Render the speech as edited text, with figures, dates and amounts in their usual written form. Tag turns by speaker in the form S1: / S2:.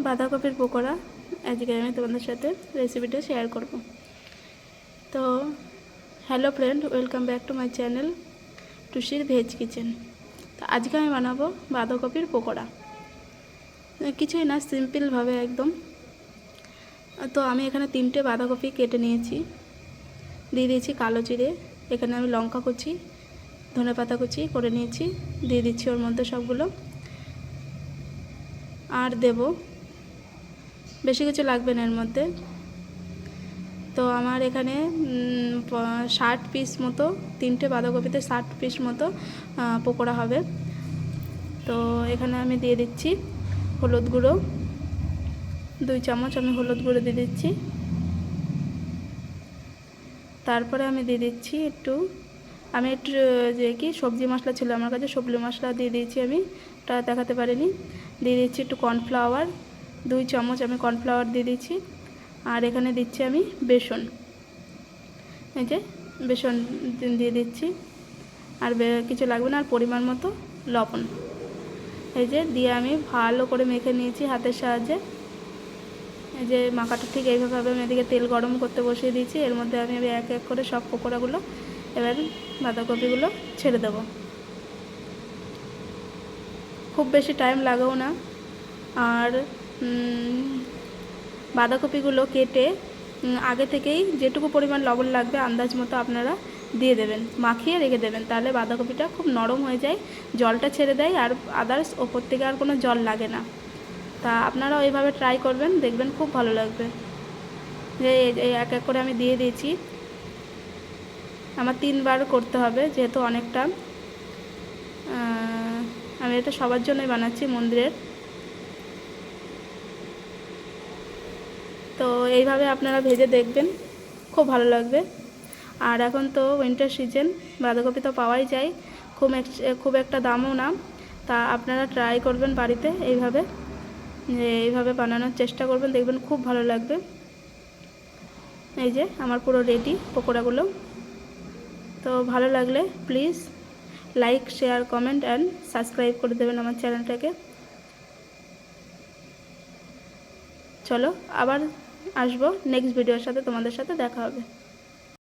S1: বাঁধাকপির পকোড়া আজকে আমি তোমাদের সাথে রেসিপিটা শেয়ার করব। তো hello friend, welcome back to my channel টুসির ভেজ কিচেন। তো আজকে আমি বানাবো বাঁধাকপির পকোড়া। কিছুই না, সিম্পলভাবে একদম। তো আমি এখানে 3টে বাঁধাকপি কেটে নিয়েছি, দিয়ে দিয়েছি কালো জিরে, এখানে আমি লঙ্কা কুচি, ধনেপাতা কুচি করে নিয়েছি, দিয়ে দিচ্ছি ওর মধ্যে সবগুলো। আর দেব বেশি কিছু লাগবে না এর মধ্যে। তো আমার এখানে 60 পিস মতো, 3টে বাঁধাকপিতে 60 পিস মতো পকোড়া হবে। তো এখানে আমি দিয়ে দিচ্ছি হলুদ গুঁড়ো, 2 চামচ আমি হলুদ গুঁড়ো দিয়ে দিচ্ছি। তারপরে আমি দিয়ে দিচ্ছি একটু যে কি সবজি মশলা ছিল আমার কাছে, সবজি মশলা দিয়ে দিয়েছি আমি, ওটা দেখাতে পারিনি। দিয়ে দিচ্ছি একটু কর্নফ্লাওয়ার, 2 চামচ আমি কর্নফ্লাওয়ার দিয়ে দিচ্ছি। আর এখানে দিচ্ছি আমি বেসন, এই যে বেসন দিয়ে দিচ্ছি। আর কিছু লাগবে না। আর পরিমাণ মতো লবণ, এই যে দিয়ে আমি ভালো করে মেখে নিয়েছি হাতের সাহায্যে। এই যে মাখাটা ঠিক এইভাবে আমি এদিকে তেল গরম করতে বসিয়ে দিয়েছি। এর মধ্যে আমি এক এক করে সব পকোড়াগুলো, এবার বাঁধাকপিগুলো ছেড়ে দেবো। খুব বেশি টাইম লাগেও না। আর বাঁধাকপিগুলো কেটে আগে থেকেই যেটুকু পরিমাণ লবণ লাগবে আন্দাজ মতো আপনারা দিয়ে দেবেন, মাখিয়ে রেখে দেবেন, তাহলে বাঁধাকপিটা খুব নরম হয়ে যায়, জলটা ছেড়ে দেয়, আর আদার্স ওপর থেকে আর কোনো জল লাগে না। তা আপনারাও এইভাবে ট্রাই করবেন, দেখবেন খুব ভালো লাগবে। যে এক এক করে আমি দিয়ে দিয়েছি, আমার 3বার করতে হবে যেহেতু অনেকটা। আমি এটা সবার জন্যই বানাচ্ছি, মন্দিরের। তো এইভাবে আপনারা ভেজে দেখবেন, খুব ভালো লাগবে। আর এখন তো উইন্টার সিজন, বাঁধাকপি তো পাওয়াই যায়, খুব একটা দামও না। তা আপনারা ট্রাই করবেন বাড়িতে এইভাবে বানানোর চেষ্টা করবেন, দেখবেন খুব ভালো লাগবে। এই যে আমার পুরো রেডি পকোড়াগুলো। তো ভালো লাগলে please like, share, comment and subscribe করে দেবেন আমার চ্যানেলটাকে। চলো আবার আসবো নেক্সট ভিডিওর সাথে, তোমাদের সাথে দেখা হবে।